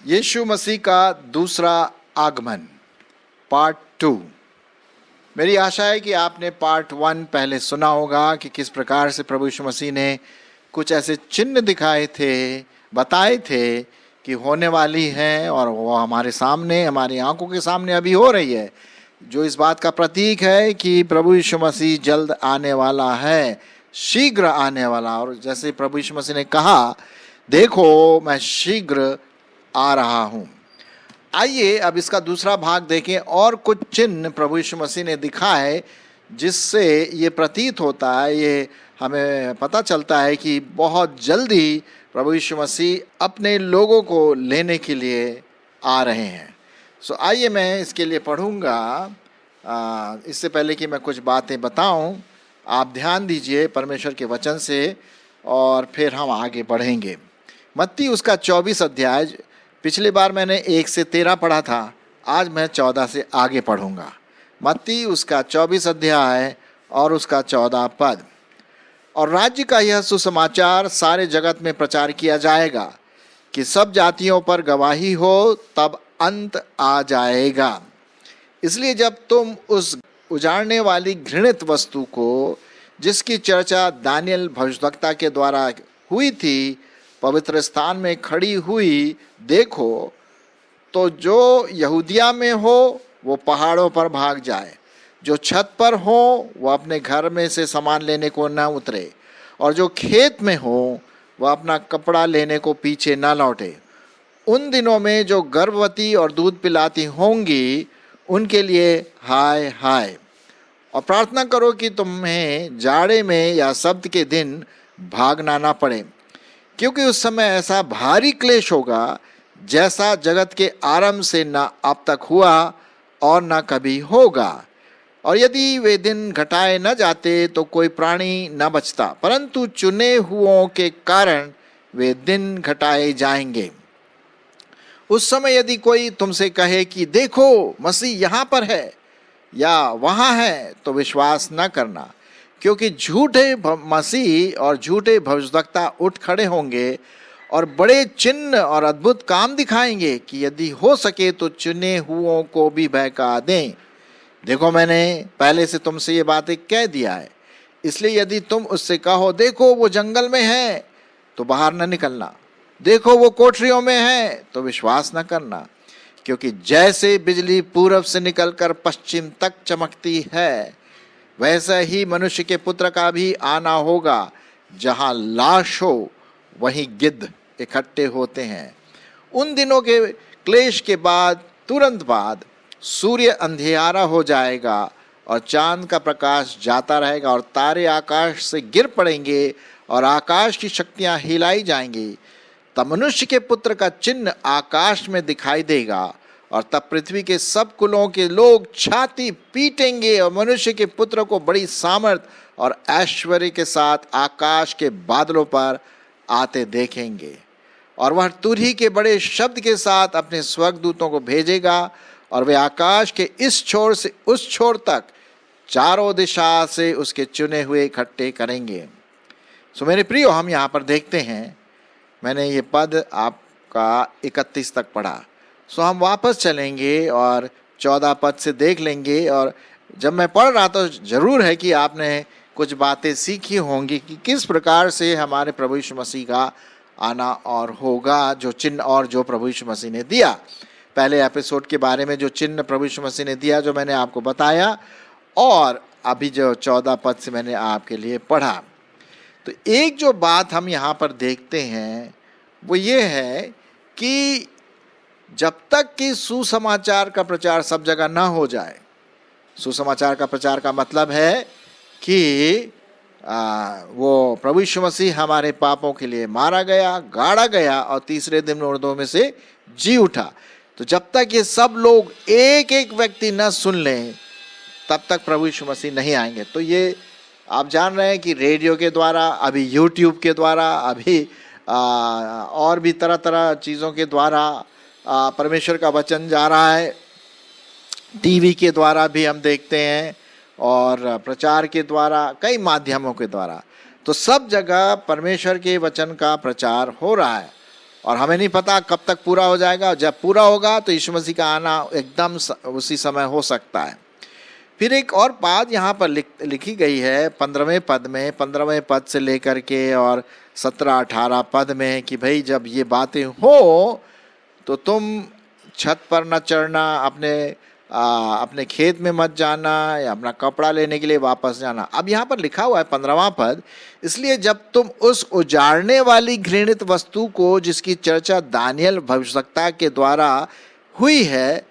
यीशु मसीह का दूसरा आगमन पार्ट 2। मेरी आशा है कि आपने पार्ट 1 पहले सुना होगा कि किस प्रकार से प्रभु यीशु मसीह ने कुछ ऐसे चिन्ह दिखाए थे, बताए थे कि होने वाली हैं, और वो हमारे सामने, हमारी आंखों के सामने अभी हो रही है, जो इस बात का प्रतीक है कि प्रभु यीशु मसीह जल्द आने वाला है, शीघ्र आने वाला। और जैसे प्रभु यीशु मसीह ने कहा, देखो मैं शीघ्र आ रहा हूँ। आइए अब इसका दूसरा भाग देखें, और कुछ चिन्ह प्रभु यीशु मसीह ने दिखाए जिससे ये प्रतीत होता है, ये हमें पता चलता है कि बहुत जल्दी प्रभु यीशु मसीह अपने लोगों को लेने के लिए आ रहे हैं। सो आइए मैं इसके लिए पढ़ूंगा। इससे पहले कि मैं कुछ बातें बताऊं, आप ध्यान दीजिए परमेश्वर के वचन से और फिर हम आगे बढ़ेंगे। मत्ती उसका 24 अध्याय, पिछली बार मैंने 1 से 13 पढ़ा था, आज मैं 14 से आगे पढ़ूंगा। मत्ती उसका 24 अध्याय और उसका 14 पद। और राज्य का यह सुसमाचार सारे जगत में प्रचार किया जाएगा कि सब जातियों पर गवाही हो, तब अंत आ जाएगा। इसलिए जब तुम उस उजाड़ने वाली घृणित वस्तु को, जिसकी चर्चा दानियल भविष्यद्वक्ता के द्वारा हुई थी, पवित्र स्थान में खड़ी हुई देखो, तो जो यहूदिया में हो वो पहाड़ों पर भाग जाए, जो छत पर हो वह अपने घर में से सामान लेने को न उतरे, और जो खेत में हो वह अपना कपड़ा लेने को पीछे न लौटे। उन दिनों में जो गर्भवती और दूध पिलाती होंगी उनके लिए हाय हाय। और प्रार्थना करो कि तुम्हें जाड़े में या सब्त के दिन भागना ना पड़े, क्योंकि उस समय ऐसा भारी क्लेश होगा जैसा जगत के आरंभ से न अब तक हुआ और न कभी होगा। और यदि वे दिन घटाए न जाते तो कोई प्राणी न बचता, परंतु चुने हुओं के कारण वे दिन घटाए जाएंगे। उस समय यदि कोई तुमसे कहे कि देखो मसीह यहाँ पर है या वहाँ है, तो विश्वास न करना, क्योंकि झूठे मसीह और झूठे भविष्यद्वक्ता उठ खड़े होंगे और बड़े चिन्ह और अद्भुत काम दिखाएंगे कि यदि हो सके तो चुने हुओं को भी बहका दें। देखो मैंने पहले से तुमसे ये बातें कह दिया है, इसलिए यदि तुम उससे कहो देखो वो जंगल में है, तो बाहर न निकलना, देखो वो कोठरियों में है, तो विश्वास न करना। क्योंकि जैसे बिजली पूरब से निकलकर पश्चिम तक चमकती है, वैसा ही मनुष्य के पुत्र का भी आना होगा। जहाँ लाश हो वहीं गिद्ध इकट्ठे होते हैं। उन दिनों के क्लेश के बाद, तुरंत बाद, सूर्य अंधियारा हो जाएगा और चांद का प्रकाश जाता रहेगा, और तारे आकाश से गिर पड़ेंगे और आकाश की शक्तियाँ हिलाई जाएंगी। तब मनुष्य के पुत्र का चिन्ह आकाश में दिखाई देगा, और तब पृथ्वी के सब कुलों के लोग छाती पीटेंगे और मनुष्य के पुत्र को बड़ी सामर्थ और ऐश्वर्य के साथ आकाश के बादलों पर आते देखेंगे। और वह तुरही के बड़े शब्द के साथ अपने स्वर्गदूतों को भेजेगा, और वे आकाश के इस छोर से उस छोर तक चारों दिशा से उसके चुने हुए इकट्ठे करेंगे। सो मेरे प्रियो, हम यहाँ पर देखते हैं, मैंने ये पद आपका 31 तक पढ़ा। सो हम वापस चलेंगे और 14 पद से देख लेंगे। और जब मैं पढ़ रहा तो ज़रूर है कि आपने कुछ बातें सीखी होंगी कि किस प्रकार से हमारे प्रभु यीशु मसीह का आना और होगा, जो चिन्ह और जो प्रभु यीशु मसीह ने दिया। पहले एपिसोड के बारे में जो चिन्ह प्रभु यीशु मसीह ने दिया, जो मैंने आपको बताया, और अभी जो 14 पद से मैंने आपके लिए पढ़ा। तो एक जो बात हम यहाँ पर देखते हैं वो ये है कि जब तक कि सुसमाचार का प्रचार सब जगह ना हो जाए, सुसमाचार का प्रचार का मतलब है कि वो प्रभु यीशु मसीह हमारे पापों के लिए मारा गया, गाड़ा गया और तीसरे दिन मुर्दों में से जी उठा। तो जब तक ये सब लोग एक एक व्यक्ति न सुन लें, तब तक प्रभु यीशु मसीह नहीं आएंगे। तो ये आप जान रहे हैं कि रेडियो के द्वारा, अभी यूट्यूब के द्वारा, अभी और भी तरह तरह चीज़ों के द्वारा परमेश्वर का वचन जा रहा है। टीवी के द्वारा भी हम देखते हैं, और प्रचार के द्वारा, कई माध्यमों के द्वारा, तो सब जगह परमेश्वर के वचन का प्रचार हो रहा है और हमें नहीं पता कब तक पूरा हो जाएगा। जब पूरा होगा तो यीशु मसीह का आना एकदम उसी समय हो सकता है। फिर एक और बात यहाँ पर लिखी गई है 15वें पद में, 15वें पद से लेकर के और 17-18 पद में कि भाई जब ये बातें हो तो तुम छत पर न चढ़ना, अपने खेत में मत जाना या अपना कपड़ा लेने के लिए वापस जाना। अब यहाँ पर लिखा हुआ है 15वां पद, इसलिए जब तुम उस उजाड़ने वाली घृणित वस्तु को जिसकी चर्चा दानियल भविष्यवक्ता के द्वारा हुई है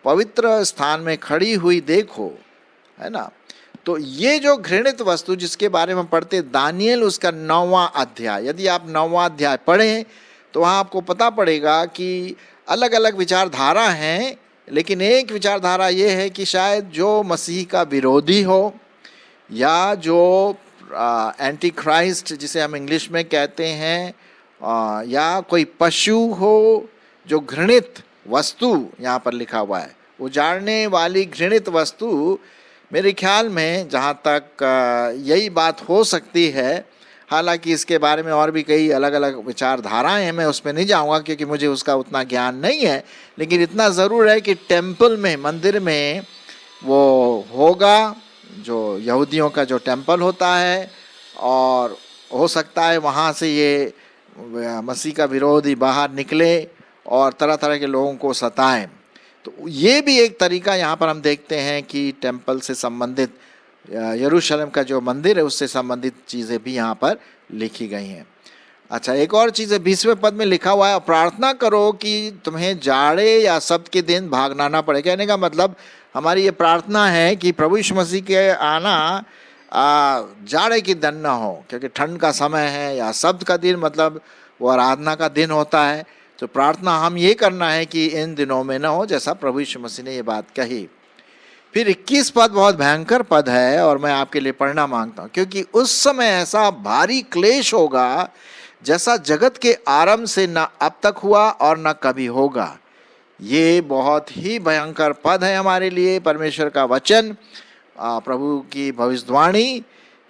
पवित्र स्थान में खड़ी हुई देखो, है ना। तो ये जो घृणित वस्तु जिसके बारे में पढ़ते दानियल, उसका 9वां अध्याय, यदि आप 9वां अध्याय पढ़ें तो वहाँ आपको पता पड़ेगा कि अलग अलग विचारधारा हैं, लेकिन एक विचारधारा ये है कि शायद जो मसीह का विरोधी हो या जो एंटी क्राइस्ट जिसे हम इंग्लिश में कहते हैं, या कोई पशु हो, जो घृणित वस्तु यहाँ पर लिखा हुआ है, उजाड़ने वाली घृणित वस्तु, मेरे ख्याल में जहाँ तक यही बात हो सकती है। हालांकि इसके बारे में और भी कई अलग अलग विचारधाराएं हैं, मैं उसमें नहीं जाऊंगा क्योंकि मुझे उसका उतना ज्ञान नहीं है, लेकिन इतना ज़रूर है कि टेम्पल में, मंदिर में वो होगा, जो यहूदियों का जो टेम्पल होता है, और हो सकता है वहाँ से ये मसीह का विरोधी बाहर निकले और तरह तरह के लोगों को सताएं। तो ये भी एक तरीका यहाँ पर हम देखते हैं कि टेम्पल से संबंधित, यरूशलेम का जो मंदिर है उससे संबंधित चीज़ें भी यहाँ पर लिखी गई हैं। अच्छा, एक और चीज़ है 20वें पद में लिखा हुआ है, प्रार्थना करो कि तुम्हें जाड़े या सब्त के दिन भागना ना पड़े। कहने का मतलब हमारी ये प्रार्थना है कि प्रभु यीशु मसीह के आना जाड़े की दिन ना हो, क्योंकि ठंड का समय है, या सब्त का दिन मतलब वो आराधना का दिन होता है। तो प्रार्थना हम ये करना है कि इन दिनों में ना हो, जैसा प्रभु यीशु मसीह ने ये बात कही। फिर 21 पद बहुत भयंकर पद है और मैं आपके लिए पढ़ना मांगता हूँ, क्योंकि उस समय ऐसा भारी क्लेश होगा जैसा जगत के आरंभ से न अब तक हुआ और न कभी होगा। ये बहुत ही भयंकर पद है हमारे लिए, परमेश्वर का वचन, प्रभु की भविष्यवाणी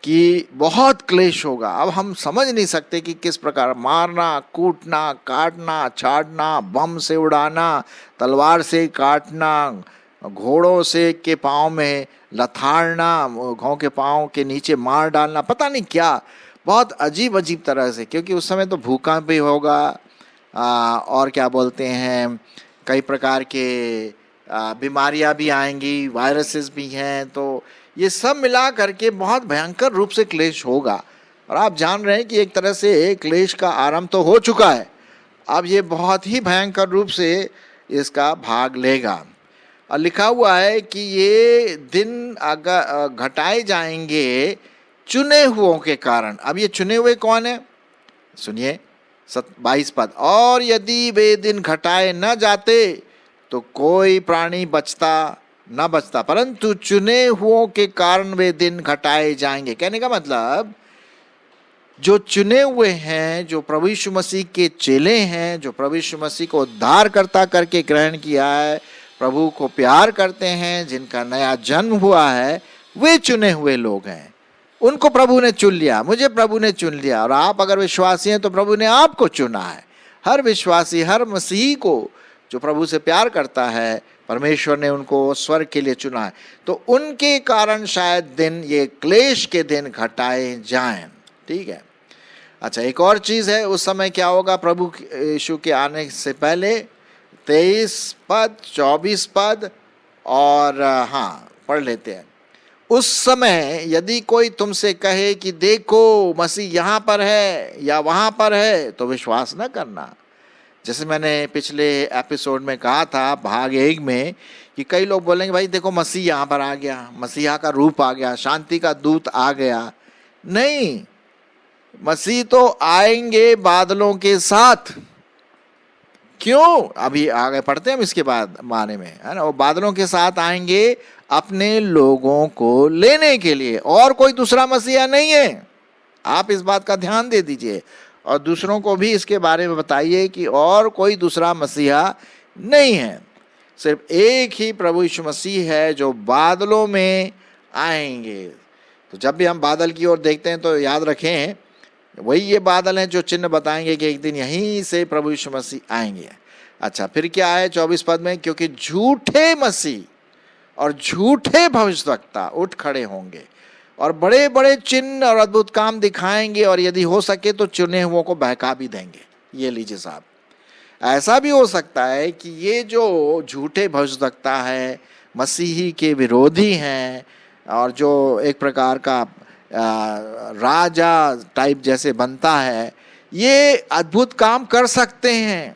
कि बहुत क्लेश होगा। अब हम समझ नहीं सकते कि किस प्रकार मारना, कूटना, काटना, छाड़ना, बम से उड़ाना, तलवार से काटना, घोड़ों से के पाँव में लथाड़ना, घोड़ों के पाँव के नीचे मार डालना, पता नहीं क्या, बहुत अजीब अजीब तरह से, क्योंकि उस समय तो भूकंप भी होगा और क्या बोलते हैं, कई प्रकार के बीमारियां भी आएंगी, वायरसेस भी हैं। तो ये सब मिला करके बहुत भयंकर रूप से क्लेश होगा। और आप जान रहे हैं कि एक तरह से क्लेश का आरंभ तो हो चुका है, अब ये बहुत ही भयंकर रूप से इसका भाग लेगा। और लिखा हुआ है कि ये दिन घटाए जाएंगे चुने हुओं के कारण। अब ये चुने हुए कौन है? सुनिए 22 पद, और यदि वे दिन घटाए न जाते तो कोई प्राणी न बचता, परंतु चुने हुओं के कारण वे दिन घटाए जाएंगे। कहने का मतलब जो चुने हुए हैं, जो प्रभु यीशु मसीह के चेले हैं, जो प्रभु यीशु मसीह को उद्धारकर्ता करके ग्रहण किया है, प्रभु को प्यार करते हैं, जिनका नया जन्म हुआ है, वे चुने हुए लोग हैं। उनको प्रभु ने चुन लिया, मुझे प्रभु ने चुन लिया। और आप अगर विश्वासी हैं तो प्रभु ने आपको चुना है। हर विश्वासी, हर मसीही को जो प्रभु से प्यार करता है, परमेश्वर ने उनको स्वर्ग के लिए चुना है। तो उनके कारण शायद दिन, ये क्लेश के दिन घटाए जाएं। ठीक है। अच्छा, एक और चीज़ है, उस समय क्या होगा प्रभु यीशु के आने से पहले, 23 पद, 24 पद, और हाँ पढ़ लेते हैं। उस समय यदि कोई तुमसे कहे कि देखो मसीह यहाँ पर है या वहाँ पर है, तो विश्वास न करना। जैसे मैंने पिछले एपिसोड में कहा था, भाग 1 में, कि कई लोग बोलेंगे भाई देखो मसीह यहाँ पर आ गया, मसीहा का रूप आ गया, शांति का दूत आ गया। नहीं, मसीह तो आएंगे बादलों के साथ। क्यों? अभी आगे पढ़ते हैं हम इसके बाद बारे में, है ना। वो बादलों के साथ आएंगे अपने लोगों को लेने के लिए, और कोई दूसरा मसीहा नहीं है। आप इस बात का ध्यान दे दीजिए और दूसरों को भी इसके बारे में बताइए कि और कोई दूसरा मसीहा नहीं है, सिर्फ एक ही प्रभु यीशु मसीह है जो बादलों में आएंगे। तो जब भी हम बादल की ओर देखते हैं तो याद रखें वही ये बादल हैं जो चिन्ह बताएंगे कि एक दिन यहीं से प्रभु यीशु मसीह आएंगे। अच्छा, फिर क्या है 24 पद में, क्योंकि झूठे मसीह और झूठे भविष्यवक्ता उठ खड़े होंगे और बड़े बड़े चिन्ह और अद्भुत काम दिखाएंगे और यदि हो सके तो चुने हुओं को बहका भी देंगे। ये लीजिए साहब, ऐसा भी हो सकता है कि ये जो झूठे भविष्यवक्ता है, मसीही के विरोधी हैं और जो एक प्रकार का राजा टाइप जैसे बनता है, ये अद्भुत काम कर सकते हैं,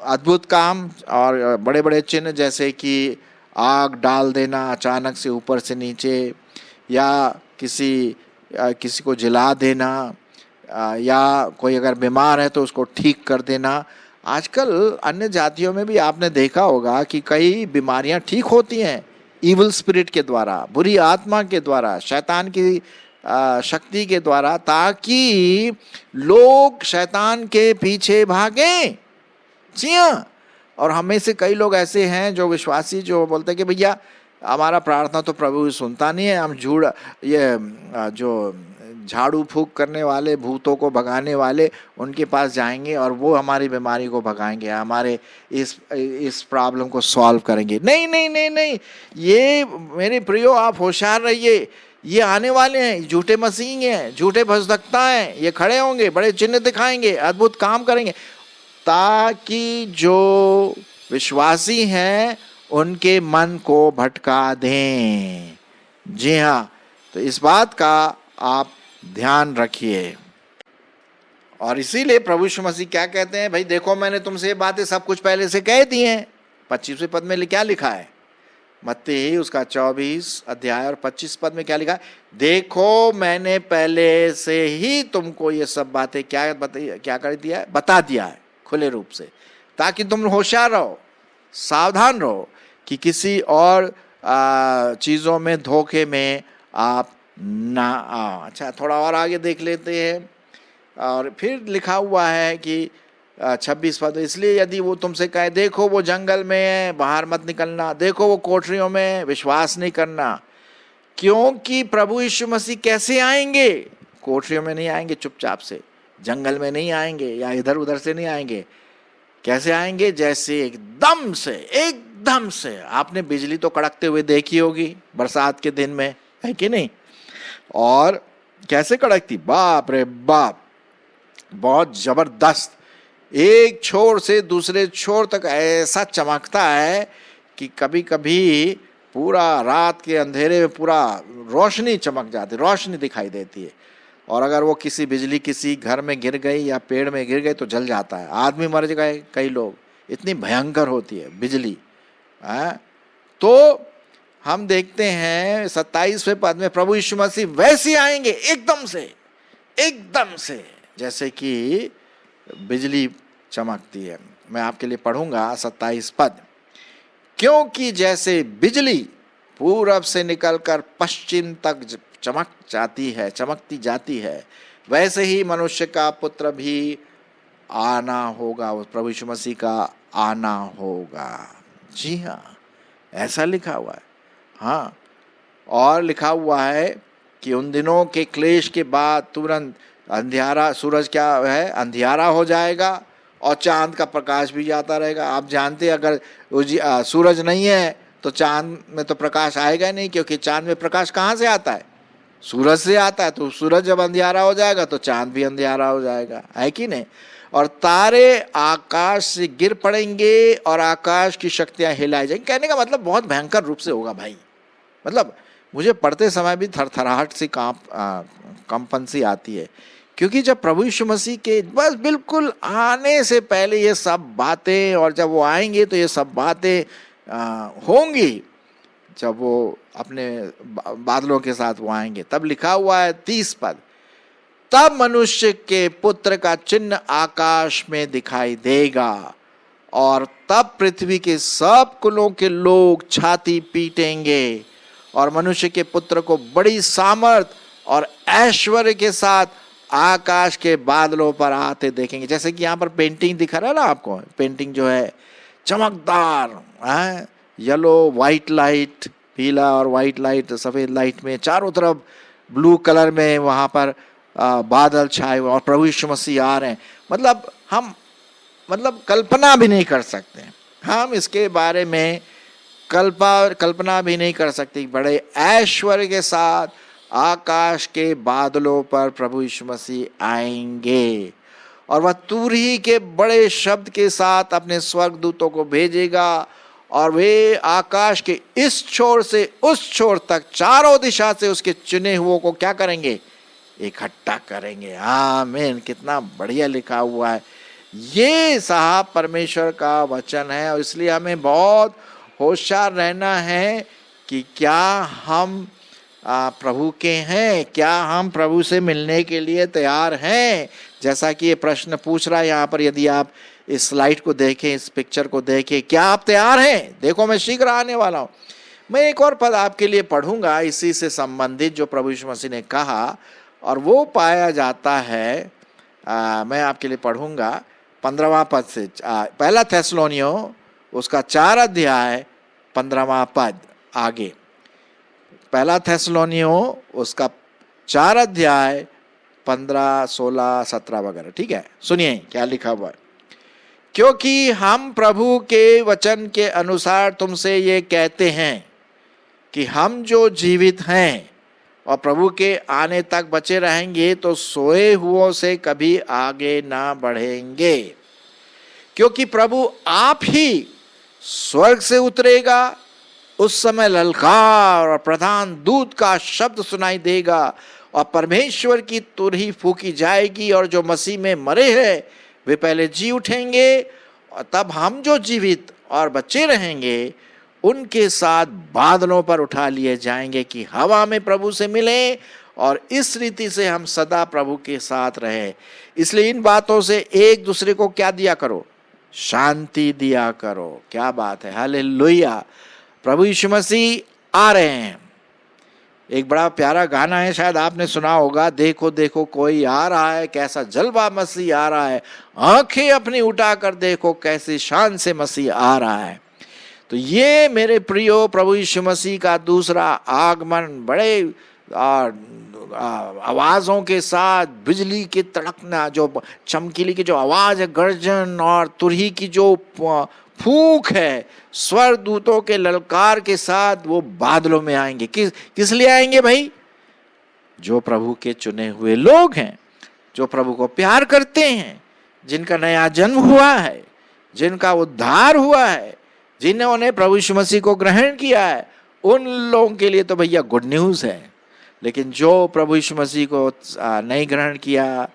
अद्भुत काम और बड़े बड़े चिन्ह जैसे कि आग डाल देना अचानक से ऊपर से नीचे, या किसी को जला देना, या कोई अगर बीमार है तो उसको ठीक कर देना। आजकल अन्य जातियों में भी आपने देखा होगा कि कई बीमारियां ठीक होती हैं इविल स्पिरिट के द्वारा, बुरी आत्मा के द्वारा, शैतान की शक्ति के द्वारा, ताकि लोग शैतान के पीछे भागें। जी हाँ, और हमें से कई लोग ऐसे हैं जो विश्वासी जो बोलते हैं कि भैया हमारा प्रार्थना तो प्रभु सुनता नहीं है, हम जो झाड़ू फूंक करने वाले, भूतों को भगाने वाले, उनके पास जाएंगे और वो हमारी बीमारी को भगाएंगे, हमारे इस प्रॉब्लम को सॉल्व करेंगे। नहीं नहीं नहीं नहीं, ये मेरे प्रियो आप होशियार रहिए, ये आने वाले हैं, झूठे मसीह हैं, झूठे भविष्यवक्ता हैं, ये खड़े होंगे, बड़े चिन्ह दिखाएंगे, अद्भुत काम करेंगे, ताकि जो विश्वासी हैं उनके मन को भटका दें। जी हाँ, तो इस बात का आप ध्यान रखिए। और इसीलिए प्रभु यीशु मसीह क्या कहते हैं, भाई देखो मैंने तुमसे ये बातें सब कुछ पहले से कह दी हैं। 25वें पद में क्या लिखा है, मत्ती उसका 24 अध्याय और 25 पद में क्या लिखा है, देखो मैंने पहले से ही तुमको ये सब बातें क्या कर दिया है, बता दिया है खुले रूप से, ताकि तुम होशियार रहो, सावधान रहो कि किसी और चीज़ों में धोखे में आप ना आओ। अच्छा, थोड़ा और आगे देख लेते हैं, और फिर लिखा हुआ है कि 26 पद, इसलिए यदि वो तुमसे कहे देखो वो जंगल में है, बाहर मत निकलना, देखो वो कोठरियों में, विश्वास नहीं करना। क्योंकि प्रभु यीशु मसीह कैसे आएंगे, कोठरियों में नहीं आएंगे चुपचाप से, जंगल में नहीं आएंगे, या इधर उधर से नहीं आएंगे। कैसे आएंगे, जैसे एकदम से आपने बिजली तो कड़कते हुए देखी होगी बरसात के दिन में, है कि नहीं, और कैसे कड़कती, बाप रे बाप, बहुत जबरदस्त, एक छोर से दूसरे छोर तक ऐसा चमकता है कि कभी कभी पूरा रात के अंधेरे में पूरा रोशनी चमक जाती, रोशनी दिखाई देती है। और अगर वो बिजली किसी घर में गिर गई या पेड़ में गिर गई तो जल जाता है, आदमी मर गए कई लोग, इतनी भयंकर होती है बिजली। तो हम देखते हैं 27वें पद में प्रभु यीशु मसीह वैसे आएंगे एकदम से जैसे कि बिजली चमकती है। मैं आपके लिए पढ़ूंगा 27 पद, क्योंकि जैसे बिजली पूरब से निकलकर पश्चिम तक चमकती जाती है, वैसे ही मनुष्य का पुत्र भी आना होगा, प्रभु यीशु मसीह का आना होगा। जी हाँ, ऐसा लिखा हुआ है। हाँ, और लिखा हुआ है कि उन दिनों के क्लेश के बाद तुरंत अंधियारा, सूरज क्या है, अंधियारा हो जाएगा और चांद का प्रकाश भी जाता रहेगा। आप जानते हैं अगर सूरज नहीं है तो चांद में तो प्रकाश आएगा नहीं, क्योंकि चांद में प्रकाश कहाँ से आता है, सूरज से आता है। तो सूरज जब अंधियारा हो जाएगा तो चांद भी अंधियारा हो जाएगा, है कि नहीं। और तारे आकाश से गिर पड़ेंगे और आकाश की शक्तियां हिलाई जाएंगी। कहने का मतलब बहुत भयंकर रूप से होगा भाई। मतलब मुझे पढ़ते समय भी थरथराहट से कंपन सी आती है, क्योंकि जब प्रभु यीशु मसीह के बस बिल्कुल आने से पहले ये सब बातें, और जब वो आएंगे तो ये सब बातें होंगी, जब वो अपने बादलों के साथ वो आएंगे। तब लिखा हुआ है 30 पद, तब मनुष्य के पुत्र का चिन्ह आकाश में दिखाई देगा और तब पृथ्वी के सब कुलों के लोग छाती पीटेंगे और मनुष्य के पुत्र को बड़ी सामर्थ और ऐश्वर्य के साथ आकाश के बादलों पर आते देखेंगे। जैसे कि यहाँ पर पेंटिंग दिखा रहा है ना आपको, पेंटिंग जो है चमकदार है, येलो वाइट लाइट, पीला और वाइट लाइट, सफ़ेद लाइट में, चारों तरफ ब्लू कलर में वहाँ पर बादल छाए हुए और प्रभु यीशु मसीह आ रहे हैं। हम कल्पना भी नहीं कर सकते, हम इसके बारे में कल्पना भी नहीं कर सकते। बड़े ऐश्वर्य के साथ आकाश के बादलों पर प्रभु यीशु मसीह आएंगे और वह तुरही के बड़े शब्द के साथ अपने स्वर्गदूतों को भेजेगा और वे आकाश के इस छोर से उस छोर तक चारों दिशा से उसके चुने हुओं को क्या करेंगे? इकट्ठा करेंगे। आमीन। कितना बढ़िया लिखा हुआ है। ये साहब परमेश्वर का वचन है और इसलिए हमें बहुत होशियार रहना है कि क्या हम प्रभु के हैं, क्या हम प्रभु से मिलने के लिए तैयार हैं। जैसा कि ये प्रश्न पूछ रहा है यहाँ पर, यदि आप इस स्लाइड को देखें, इस पिक्चर को देखें, क्या आप तैयार हैं? देखो मैं शीघ्र आने वाला हूँ। मैं एक और पद आपके लिए पढ़ूंगा इसी से संबंधित जो प्रभु यीशु मसीह ने कहा, और वो पाया जाता है मैं आपके लिए पढ़ूंगा 15वां पद से, पहला थेसलोनियों उसका 4 अध्याय 15वां पद आगे। पहला थेसलोनियों उसका 4 अध्याय 15, 16, 17 वगैरह। ठीक है, सुनिए क्या लिखा हुआ है। क्योंकि हम प्रभु के वचन के अनुसार तुमसे ये कहते हैं कि हम जो जीवित हैं और प्रभु के आने तक बचे रहेंगे तो सोए हुओं से कभी आगे ना बढ़ेंगे। क्योंकि प्रभु आप ही स्वर्ग से उतरेगा, उस समय ललकार और प्रधान दूत का शब्द सुनाई देगा और परमेश्वर की तुरही फूकी जाएगी और जो मसीह में मरे हैं वे पहले जी उठेंगे और तब हम जो जीवित और बचे रहेंगे उनके साथ बादलों पर उठा लिए जाएंगे कि हवा में प्रभु से मिलें और इस रीति से हम सदा प्रभु के साथ रहे। इसलिए इन बातों से एक दूसरे को क्या दिया करो? शांति दिया करो। क्या बात है, हालेलुया। प्रभु यीशु मसीह आ रहे हैं। एक बड़ा प्यारा गाना है, शायद आपने सुना होगा, देखो देखो कोई आ रहा है, कैसा जलवा मसीह आ रहा है, आंखें अपनी उठाकर देखो कैसी शान से मसीह आ रहा है। तो ये मेरे प्रियो प्रभु यीशु मसीह का दूसरा आगमन बड़े आवाज़ों के साथ, बिजली की तड़कना, जो चमकीली की जो आवाज़ है, गर्जन और तुरही की जो फूंक है, स्वर्गदूतों के ललकार के साथ वो बादलों में आएंगे। किस लिए आएंगे भाई? जो प्रभु के चुने हुए लोग हैं, जो प्रभु को प्यार करते हैं, जिनका नया जन्म हुआ है, जिनका उद्धार हुआ है, जिन्होंने प्रभु यीशु मसीह को ग्रहण किया है, उन लोगों के लिए तो भैया गुड न्यूज़ है। लेकिन जो प्रभु यीशु मसीह को नहीं ग्रहण किया,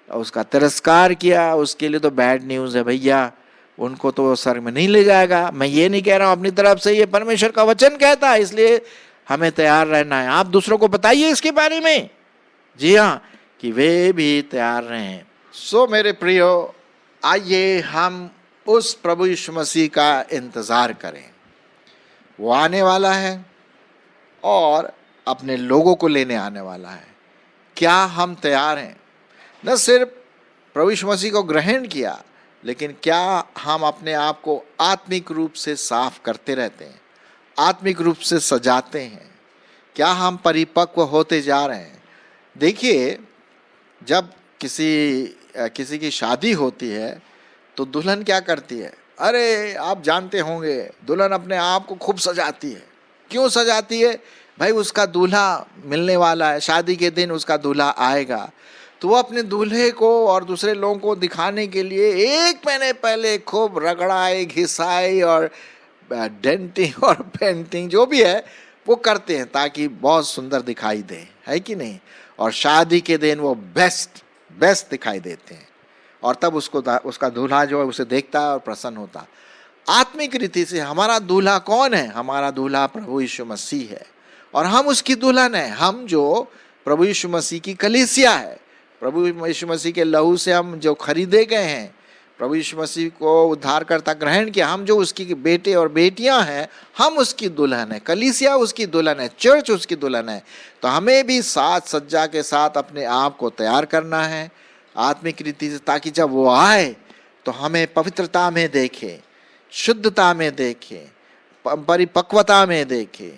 उसका तिरस्कार किया, उसके लिए तो बैड न्यूज़ है भैया। उनको तो स्वर्ग में नहीं ले जाएगा। मैं ये नहीं कह रहा हूँ अपनी तरफ से, ये परमेश्वर का वचन कहता है, इसलिए हमें तैयार रहना है। आप दूसरों को बताइए इसके बारे में, जी हाँ, कि वे भी तैयार रहें। सो मेरे प्रियो, आइए हम उस प्रभु यीशु मसीह का इंतज़ार करें। वो आने वाला है और अपने लोगों को लेने आने वाला है। क्या हम तैयार हैं? न सिर्फ प्रभु यीशु मसीह को ग्रहण किया, लेकिन क्या हम अपने आप को आत्मिक रूप से साफ करते रहते हैं, आत्मिक रूप से सजाते हैं? क्या हम परिपक्व होते जा रहे हैं? देखिए, जब किसी की शादी होती है तो दुल्हन क्या करती है? अरे आप जानते होंगे, दुल्हन अपने आप को खूब सजाती है। क्यों सजाती है भाई? उसका दूल्हा मिलने वाला है, शादी के दिन उसका दूल्हा आएगा, तो वो अपने दूल्हे को और दूसरे लोगों को दिखाने के लिए एक महीने पहले खूब रगड़ाई, घिसाई और डेंटिंग और पेंटिंग जो भी है वो करते हैं ताकि बहुत सुंदर दिखाई दे, है कि नहीं? और शादी के दिन वो बेस्ट दिखाई देते हैं और तब उसका दूल्हा जो है उसे देखता है और प्रसन्न होता। आत्मिक रीति से हमारा दूल्हा कौन है? हमारा दूल्हा प्रभु यीशु मसीह है और हम उसकी दुल्हन है। हम जो प्रभु यीशु मसीह की कलीसिया है, प्रभु यीशु मसीह के लहू से हम जो खरीदे गए हैं, प्रभु यीशु मसीह को उद्धारकर्ता ग्रहण किया, हम जो उसकी बेटे और बेटियां हैं, हम उसकी दुल्हन है। कलीसिया उसकी दुल्हन है, चर्च उसकी दुल्हन है। तो हमें भी साज सज्जा के साथ अपने आप को तैयार करना है आत्मिक रीति से, ताकि जब वो आए तो हमें पवित्रता में देखे, शुद्धता में देखे, परिपक्वता में देखे,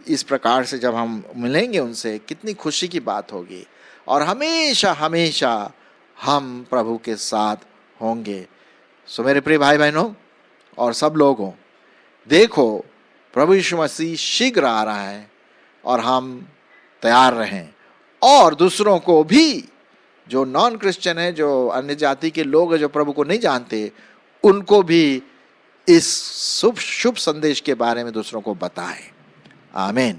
इस प्रकार से जब हम मिलेंगे उनसे, कितनी खुशी की बात होगी, और हमेशा हमेशा हम प्रभु के साथ होंगे। सो मेरे प्रिय भाई बहनों और सब लोगों, देखो प्रभु यीशु मसीह शीघ्र आ रहा है और हम तैयार रहें, और दूसरों को भी, जो नॉन क्रिश्चियन है, जो अन्य जाति के लोग हैं, जो प्रभु को नहीं जानते, उनको भी इस शुभ संदेश के बारे में दूसरों को बताएं। आमीन।